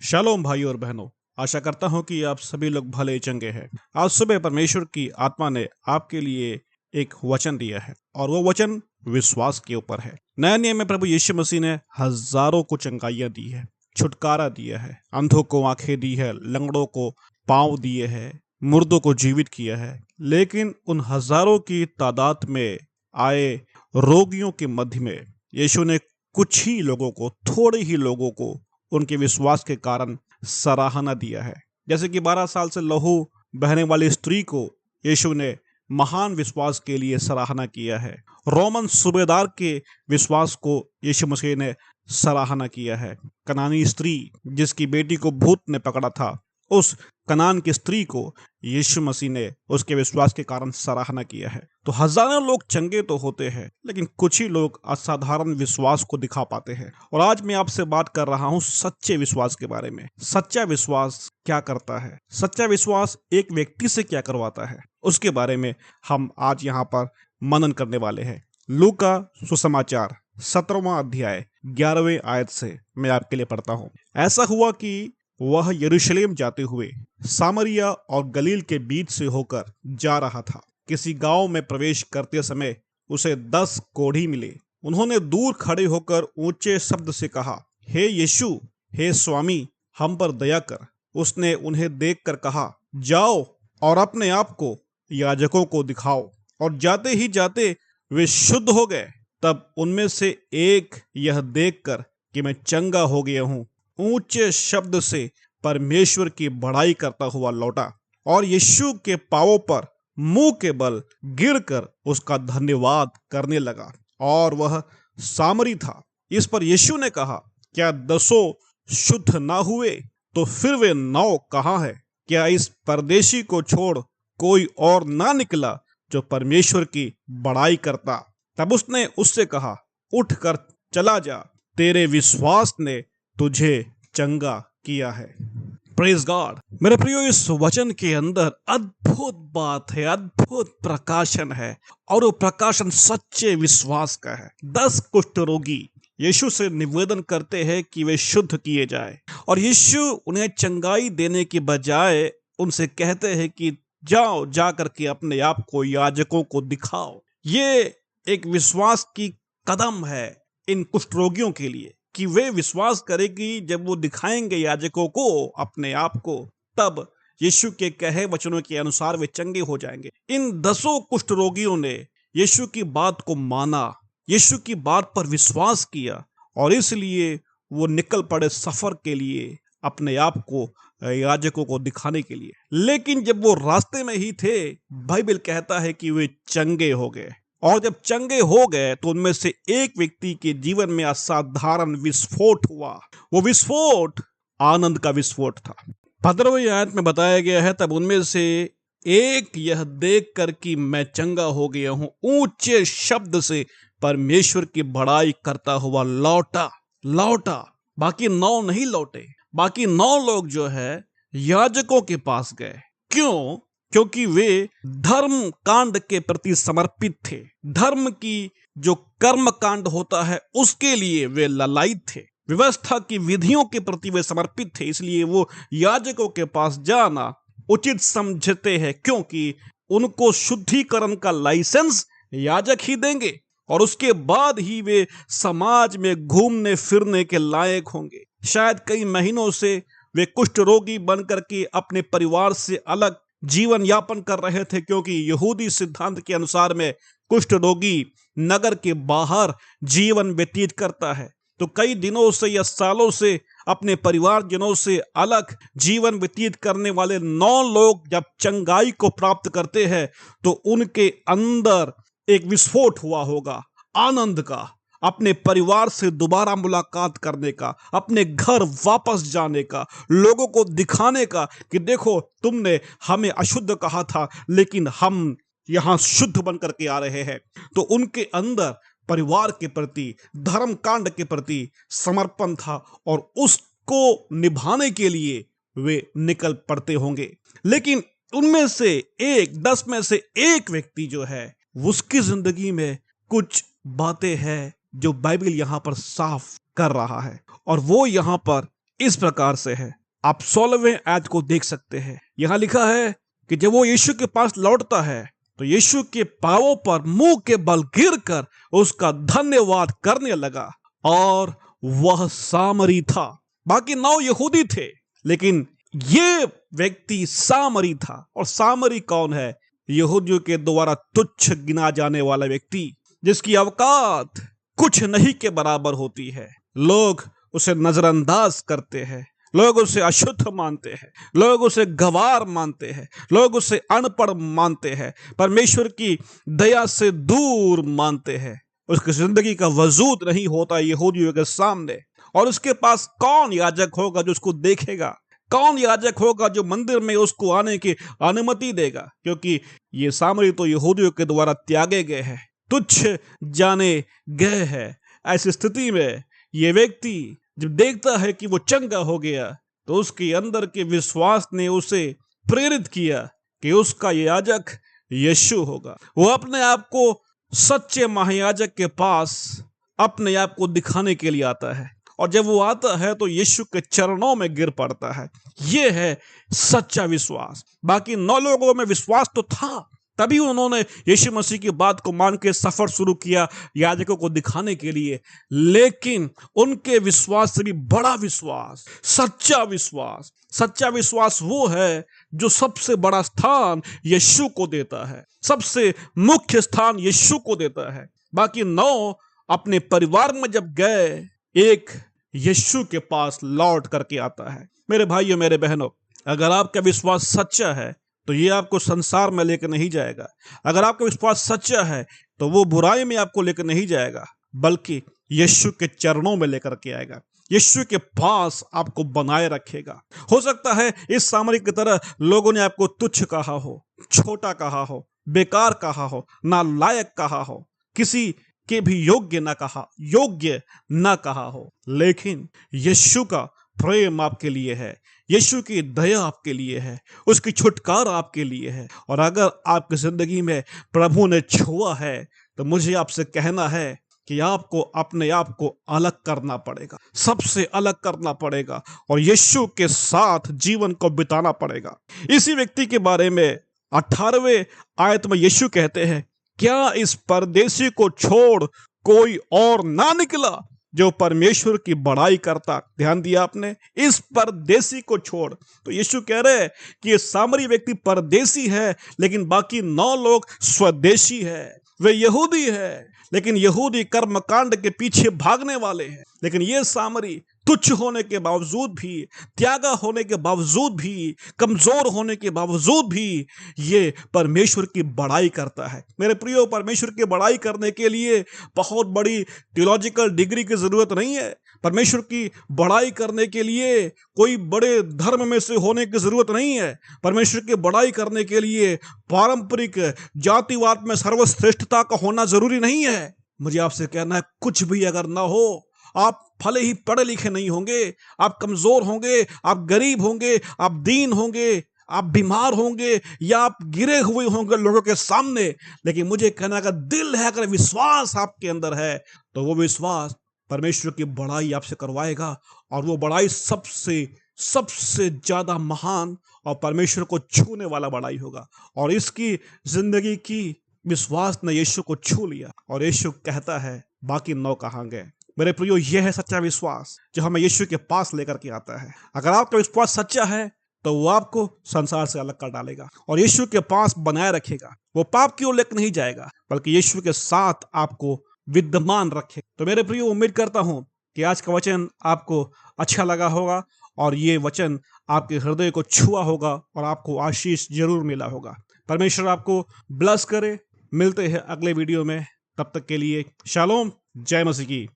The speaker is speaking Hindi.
शालोम भाई और बहनों, आशा करता हूं कि आप सभी लोग भले चंगे हैं। आज सुबह परमेश्वर की आत्मा ने आपके लिए एक वचन दिया है और वो वचन विश्वास के ऊपर है। नया नियम में प्रभु यीशु मसीह ने हजारों को चंगाइयां दी है, छुटकारा दिया है, अंधों को आंखें दी है, लंगड़ों को पांव दिए है, मुर्दों को जीवित किया है। लेकिन उन हजारों की तादाद में आए रोगियों के मध्य में यीशु ने कुछ ही लोगों को, थोड़े ही लोगों को उनके विश्वास के कारण सराहना दिया है। जैसे कि 12 साल से लहू बहने वाली स्त्री को यीशु ने महान विश्वास के लिए सराहना किया है। रोमन सूबेदार के विश्वास को यीशु मसीह ने सराहना किया है। कनानी स्त्री जिसकी बेटी को भूत ने पकड़ा था, उस कनान की स्त्री को यीशु मसीह ने उसके विश्वास के कारण सराहना किया है। तो हजारों लोग चंगे तो होते हैं, लेकिन कुछ ही लोग असाधारण विश्वास को दिखा पाते हैं। और आज मैं आपसे बात कर रहा हूं सच्चे विश्वास के बारे में। सच्चा विश्वास क्या करता है, सच्चा विश्वास एक व्यक्ति से क्या करवाता है, उसके बारे में हम आज यहाँ पर मनन करने वाले हैं। लूका सुसमाचार 17वां अध्याय 11वें आयत से मैं आपके लिए पढ़ता हूँ। ऐसा हुआ कि वह यरूशलेम जाते हुए सामरिया और गलील के बीच से होकर जा रहा था। किसी गांव में प्रवेश करते समय उसे 10 कोढ़ी मिले। उन्होंने दूर खड़े होकर ऊंचे शब्द से कहा, हे यीशु, हे स्वामी, हम पर दया कर। उसने उन्हें देखकर कहा, जाओ और अपने आप को याजकों को दिखाओ। और जाते ही जाते वे शुद्ध हो गए। तब उनमें से एक यह देखकर कि मैं चंगा हो गया हूं, ऊंचे शब्द से परमेश्वर की बड़ाई करता हुआ लौटा और यीशु के पांवों पर मुंह के बल गिरकर उसका धन्यवाद करने लगा। और वह सामरी था। इस पर यीशु ने कहा, क्या 10 शुद्ध ना हुए? तो फिर वे 9 कहाँ है? क्या इस परदेशी को छोड़ कोई और ना निकला जो परमेश्वर की बड़ाई करता? तब उसने उससे कहा, उठकर चला जा, तेरे विश्वास ने तुझे चंगा किया है। Praise God. मेरे प्रियो, इस वचन के अंदर अद्भुत बात है, अद्भुत प्रकाशन है, और वो प्रकाशन सच्चे विश्वास का है। 10 कुष्ठ रोगी यीशु से निवेदन करते हैं कि वे शुद्ध किए जाए, और यीशु उन्हें चंगाई देने के बजाय उनसे कहते हैं कि जाओ, जा करके अपने आप को याजकों को दिखाओ। ये एक विश्वास की कदम है इन कुष्ठ रोगियों के लिए कि वे विश्वास करेगी जब वो दिखाएंगे याजकों को अपने आप को, तब यीशु के कहे वचनों के अनुसार वे चंगे हो जाएंगे। इन 10 कुष्ठ रोगियों ने यीशु की बात को माना, यीशु की बात पर विश्वास किया, और इसलिए वो निकल पड़े सफर के लिए, अपने आप को याजकों को दिखाने के लिए। लेकिन जब वो रास्ते में ही थे, बाइबल कहता है कि वे चंगे हो गए। और जब चंगे हो गए तो उनमें से एक व्यक्ति के जीवन में असाधारण विस्फोट हुआ। वो विस्फोट आनंद का विस्फोट था। 15वीं आयत में बताया गया है, तब उनमें से एक यह देखकर कि मैं चंगा हो गया हूं, ऊंचे शब्द से परमेश्वर की बड़ाई करता हुआ लौटा। बाकी 9 नहीं लौटे। बाकी 9 लोग जो है याजकों के पास गए। क्यों? क्योंकि वे धर्म कांड के प्रति समर्पित थे। धर्म की जो कर्म कांड होता है उसके लिए वे ललायित थे। व्यवस्था की विधियों के प्रति वे समर्पित थे। इसलिए वो याजकों के पास जाना उचित समझते हैं, क्योंकि उनको शुद्धिकरण का लाइसेंस याजक ही देंगे, और उसके बाद ही वे समाज में घूमने फिरने के लायक होंगे। शायद कई महीनों से वे कुष्ठ रोगी बनकर के अपने परिवार से अलग जीवन यापन कर रहे थे, क्योंकि यहूदी सिद्धांत के अनुसार में कुष्ठ रोगी नगर के बाहर जीवन व्यतीत करता है। तो कई दिनों से या सालों से अपने परिवारजनों से अलग जीवन व्यतीत करने वाले 9 लोग जब चंगाई को प्राप्त करते हैं तो उनके अंदर एक विस्फोट हुआ होगा, आनंद का, अपने परिवार से दोबारा मुलाकात करने का, अपने घर वापस जाने का, लोगों को दिखाने का कि देखो, तुमने हमें अशुद्ध कहा था लेकिन हम यहां शुद्ध बन करके आ रहे हैं। तो उनके अंदर परिवार के प्रति, धर्म कांड के प्रति समर्पण था, और उसको निभाने के लिए वे निकल पड़ते होंगे। लेकिन उनमें से एक, 10 में से एक व्यक्ति जो है, उसकी जिंदगी में कुछ बातें हैं जो बाइबल यहां पर साफ कर रहा है, और वो यहां पर इस प्रकार से है। आप 16वें आयत को देख सकते हैं। यहां लिखा है कि जब वो यीशु के पास लौटता है तो यीशु के पांवों पर मुंह के बल गिरकर उसका धन्यवाद करने लगा, और वह सामरी था। बाकी 9 यहूदी थे, लेकिन ये व्यक्ति सामरी था। और सामरी कौन है? यहूदियों के द्वारा तुच्छ गिना जाने वाला व्यक्ति, जिसकी औकात कुछ नहीं के बराबर होती है। लोग उसे नजरअंदाज करते हैं, लोग उसे अशुद्ध मानते हैं, लोग उसे गवार मानते हैं, लोग उसे अनपढ़ मानते हैं, परमेश्वर की दया से दूर मानते हैं। उसकी जिंदगी का वजूद नहीं होता यहूदियों के सामने। और उसके पास कौन याजक होगा जो उसको देखेगा? कौन याजक होगा जो मंदिर में उसको आने की अनुमति देगा? क्योंकि ये सामरी तो यहूदियों के द्वारा त्यागे गए हैं, तुच्छ जाने गए हैं। ऐसी स्थिति में ये व्यक्ति जब देखता है कि वो चंगा हो गया, तो उसके अंदर के विश्वास ने उसे प्रेरित किया कि उसका याजक यीशु होगा। वो अपने आप को सच्चे महायाजक के पास अपने आप को दिखाने के लिए आता है, और जब वो आता है तो यीशु के चरणों में गिर पड़ता है। ये है सच्चा विश्वास। बाकी 9 लोगों में विश्वास तो था, तभी उन्होंने यीशु मसीह की बात को मान के सफर शुरू किया याजकों को दिखाने के लिए। लेकिन उनके विश्वास से भी बड़ा विश्वास, सच्चा विश्वास वो है जो सबसे बड़ा स्थान यीशु को देता है, सबसे मुख्य स्थान यीशु को देता है। बाकी 9 अपने परिवार में जब गए, एक यीशु के पास लौट करके आता है। मेरे भाइयों, मेरे बहनों, अगर आपका विश्वास सच्चा है तो ये आपको संसार में लेकर नहीं जाएगा। अगर आपका विश्वास सच्चा है तो वो बुराई में आपको लेकर नहीं जाएगा, बल्कि यीशु के चरणों में लेकर के आएगा, यीशु के पास आपको बनाए रखेगा। हो सकता है इस सामरी की तरह लोगों ने आपको तुच्छ कहा हो, छोटा कहा हो, बेकार कहा हो, नालायक कहा हो, किसी के भी योग्य ना कहा हो, लेकिन यीशु का प्रेम आपके लिए है, यीशु की दया आपके लिए है, उसकी छुटकारा आपके लिए है। और अगर आपकी जिंदगी में प्रभु ने छुआ है तो मुझे आपसे कहना है कि आपको अपने आप को अलग करना पड़ेगा, सबसे अलग करना पड़ेगा, और यीशु के साथ जीवन को बिताना पड़ेगा। इसी व्यक्ति के बारे में 18वें आयत में यीशु कहते हैं, क्या इस परदेसी को छोड़ कोई और ना निकला जो परमेश्वर की बड़ाई करता? ध्यान दिया आपने, इस परदेसी को छोड़। तो यीशु कह रहे हैं कि ये सामरी व्यक्ति परदेसी है, लेकिन बाकी 9 लोग स्वदेशी है। वे यहूदी है, लेकिन यहूदी कर्मकांड के पीछे भागने वाले हैं। लेकिन ये सामरी तुच्छ होने के बावजूद भी, त्यागा होने के बावजूद भी, कमजोर होने के बावजूद भी ये परमेश्वर की बड़ाई करता है। मेरे प्रियो, परमेश्वर की बड़ाई करने के लिए बहुत बड़ी थियोलॉजिकल डिग्री की जरूरत नहीं है। परमेश्वर की बड़ाई करने के लिए कोई बड़े धर्म में से होने की जरूरत नहीं है। परमेश्वर की बड़ाई करने के लिए पारंपरिक जातिवाद में सर्वश्रेष्ठता का होना जरूरी नहीं है। मुझे आपसे कहना है, कुछ भी अगर ना हो, आप भले ही पढ़े लिखे नहीं होंगे, आप कमजोर होंगे, आप गरीब होंगे, आप दीन होंगे, आप बीमार होंगे, या आप गिरे हुए होंगे लोगों के सामने, लेकिन मुझे कहना, अगर दिल है, अगर विश्वास आपके अंदर है, तो वो विश्वास परमेश्वर की बड़ाई आपसे करवाएगा। और वो बड़ाई सबसे ज्यादा महान और परमेश्वर को छूने वाला बड़ाई होगा। और इसकी जिंदगी की विश्वास ने यीशु को छू लिया, और यीशु कहता है, बाकी 9 कहां गए? मेरे प्रियो, यह है सच्चा विश्वास जो हमें यीशु के पास लेकर के आता है। अगर आपका विश्वास सच्चा है तो वो आपको संसार से अलग कर डालेगा और यीशु के पास बनाए रखेगा। वो पाप की ओर लेकर नहीं जाएगा, बल्कि यीशु के साथ आपको विद्यमान रखे। तो मेरे प्रियो, उम्मीद करता हूं कि आज का वचन आपको अच्छा लगा होगा, और ये वचन आपके हृदय को छुआ होगा, और आपको आशीष जरूर मिला होगा। परमेश्वर आपको ब्लेस करे। मिलते हैं अगले वीडियो में, तब तक के लिए शालोम, जय मसीह की।